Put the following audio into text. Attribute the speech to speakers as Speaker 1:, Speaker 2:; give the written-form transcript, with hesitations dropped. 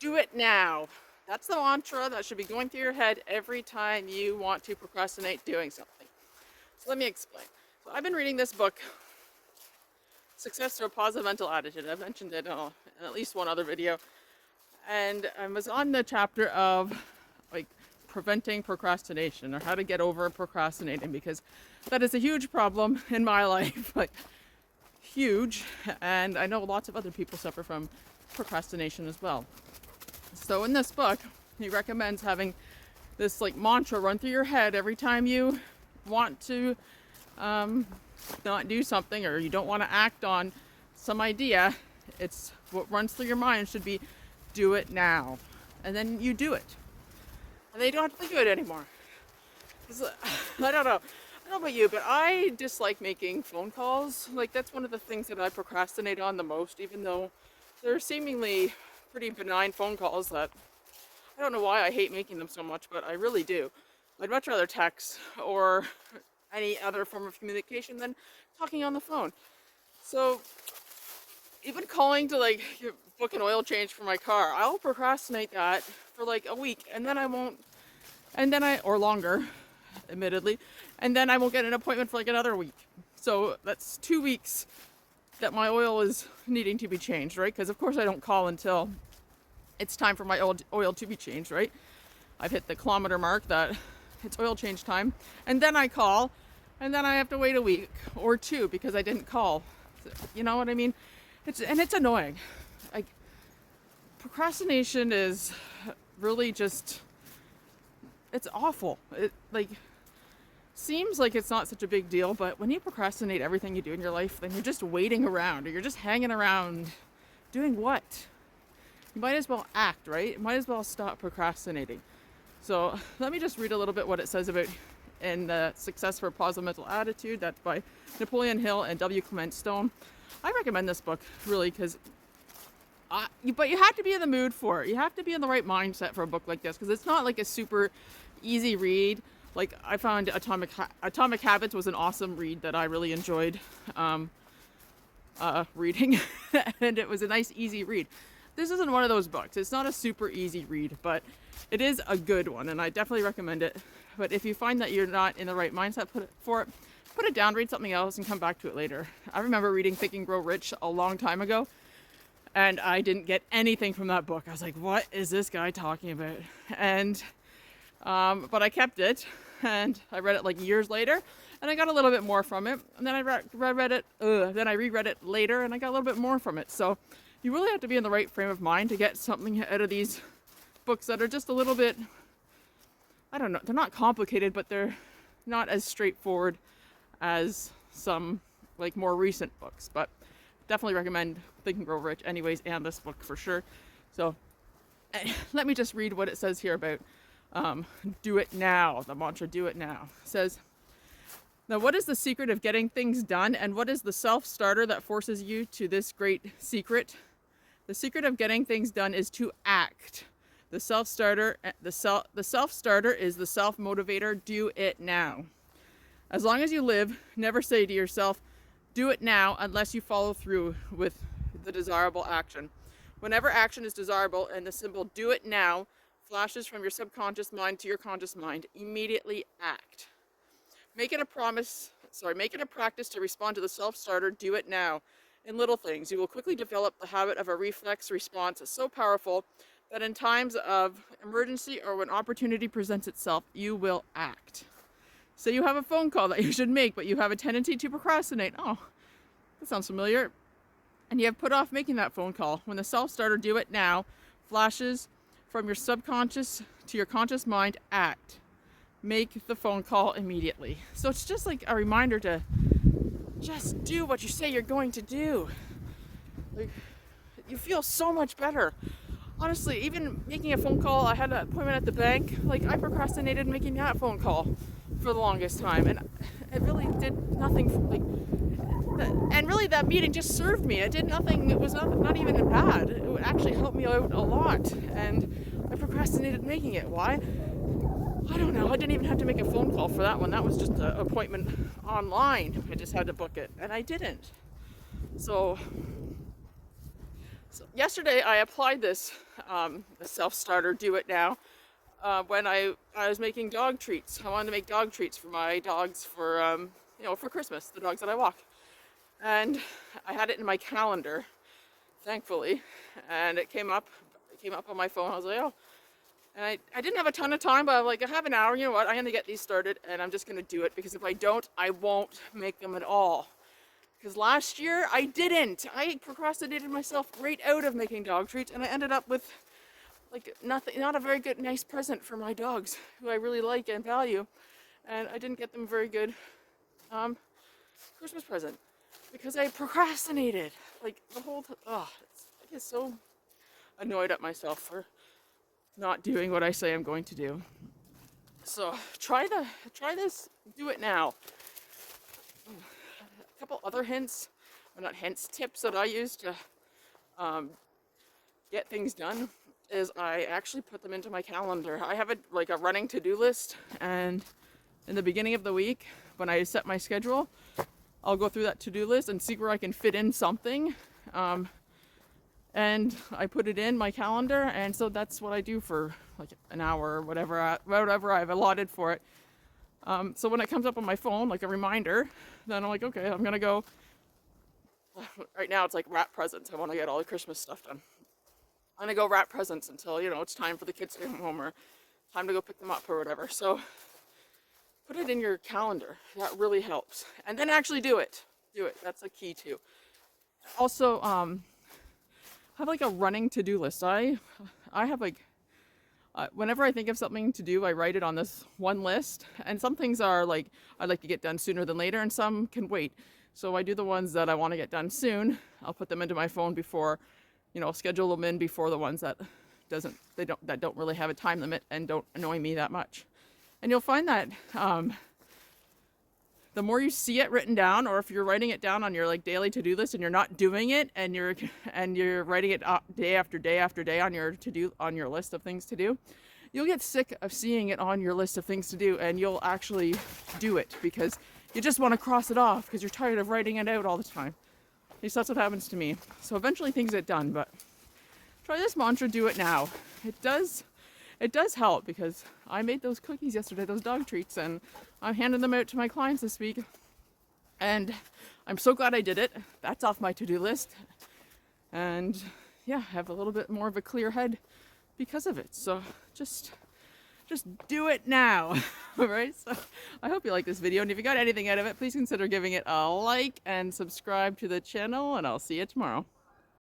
Speaker 1: Do it now. That's the mantra that should be going through your head every time you want to procrastinate doing something. So let me explain. So I've been reading this book, Success Through a Positive Mental Attitude. I've mentioned it in at least one other video. And I was on the chapter of like preventing procrastination, or how to get over procrastinating, because that is a huge problem in my life. Like huge. And I know lots of other people suffer from procrastination as well. So in this book, he recommends having this like mantra run through your head every time you want to not do something, or you don't want to act on some idea. It's what runs through your mind should be, do it now. And then you do it. And then you don't have to think of it anymore. I don't know about you, but I dislike making phone calls. Like, that's one of the things that I procrastinate on the most, even though they're seemingly pretty benign phone calls that I don't know why I hate making them so much, but I really do. I'd much rather text or any other form of communication than talking on the phone. So even calling to like book an oil change for my car, I'll procrastinate that for like a week, and then I won't, or longer, admittedly, and then I won't get an appointment for like another week. So that's 2 weeks that my oil is needing to be changed, right? Because of course I don't call until it's time for my oil to be changed, right? I've hit the kilometer mark that it's oil change time, and then I call, and then I have to wait a week or two because I didn't call. You know what I mean? It's annoying. Like, procrastination is really just, it's awful. It like seems like it's not such a big deal, but when you procrastinate everything you do in your life, then you're just waiting around, or you're just hanging around doing what? You might as well act, right? You might as well stop procrastinating. So let me just read a little bit what it says about in the Success for a Positive Mental Attitude. That's by Napoleon Hill and W. Clement Stone. I recommend this book, really, because but you have to be in the mood for it. You have to be in the right mindset for a book like this, because it's not like a super easy read. Like, I found Atomic Habits was an awesome read that I really enjoyed reading, and it was a nice, easy read. This isn't one of those books. It's not a super easy read, but it is a good one, and I definitely recommend it. But if you find that you're not in the right mindset put it down, read something else, and come back to it later. I remember reading Think and Grow Rich a long time ago, and I didn't get anything from that book. I was like, what is this guy talking about? And but I kept it, and I read it like years later, and I got a little bit more from it. And then I reread it later, and I got a little bit more from it. So you really have to be in the right frame of mind to get something out of these books that are just a little bit, I don't know, they're not complicated, but they're not as straightforward as some like more recent books. But definitely recommend Think and Grow Rich anyways, and this book for sure. So let me just read what it says here about do it now, the mantra, do it now. It says, now what is the secret of getting things done, and what is the self-starter that forces you to this great secret? The secret of getting things done is to act. The self-starter is the self-motivator. Do it now. As long as you live, never say to yourself, do it now, unless you follow through with the desirable action. Whenever action is desirable and the symbol do it now flashes from your subconscious mind to your conscious mind, immediately act. Make it a practice to respond to the self-starter, do it now, in little things. You will quickly develop the habit of a reflex response so powerful that in times of emergency or when opportunity presents itself, you will act. So you have a phone call that you should make, but you have a tendency to procrastinate. Oh, that sounds familiar. And you have put off making that phone call. When the self-starter, do it now, flashes from your subconscious to your conscious mind, act. Make the phone call immediately. So it's just like a reminder to just do what you say you're going to do. Like, you feel so much better. Honestly, even making a phone call, I had an appointment at the bank. Like, I procrastinated making that phone call for the longest time, and it really did nothing. And really, that meeting just served me. It did nothing. It was not even bad. It would actually help me out a lot, and I procrastinated making it. Why? I don't know. I didn't even have to make a phone call for that one. That was just an appointment online. I just had to book it, and I didn't. So So yesterday I applied this the self-starter do it now when I was making dog treats. I wanted to make dog treats for my dogs for for Christmas, the dogs that I walk. And I had it in my calendar, thankfully, and it came up on my phone. I was like, oh, and I didn't have a ton of time, but I'm like, I have an hour, you know what, I'm gonna get these started and I'm just gonna do it, because if I don't, I won't make them at all. Because last year I didn't. I procrastinated myself right out of making dog treats, and I ended up with like nothing, not a very good, nice present for my dogs, who I really like and value, and I didn't get them very good Christmas present because I procrastinated. Like the whole I get so annoyed at myself for not doing what I say I'm going to do. So try this, do it now. A couple other hints, or not hints, tips that I use to get things done is I actually put them into my calendar. I have a running to-do list, and in the beginning of the week, when I set my schedule, I'll go through that to-do list and see where I can fit in something. And I put it in my calendar, and so that's what I do for like an hour or whatever I've allotted for it. So when it comes up on my phone, like a reminder, then I'm like, okay, I'm gonna go. Right now it's like wrap presents. I want to get all the Christmas stuff done. I'm gonna go wrap presents until it's time for the kids to come home or time to go pick them up or whatever. So put it in your calendar. That really helps. And then actually do it. Do it. That's a key too. Also, have like a running to-do list. I have like whenever I think of something to do, I write it on this one list. And some things are like I'd like to get done sooner than later, and some can wait. So I do the ones that I want to get done soon. I'll put them into my phone before, schedule them in before the ones that don't really have a time limit and don't annoy me that much. And you'll find that the more you see it written down, or if you're writing it down on your like daily to-do list and you're not doing it, and you're writing it day after day after day on your list of things to do, you'll get sick of seeing it on your list of things to do, and you'll actually do it because you just want to cross it off because you're tired of writing it out all the time. At least that's what happens to me. So eventually things get done, but try this mantra, do it now. It does help, because I made those cookies yesterday, those dog treats, and I'm handing them out to my clients this week. And I'm so glad I did it. That's off my to-do list. And yeah, have a little bit more of a clear head because of it. So just do it now. All right. So I hope you like this video. And if you got anything out of it, please consider giving it a like and subscribe to the channel. And I'll see you tomorrow.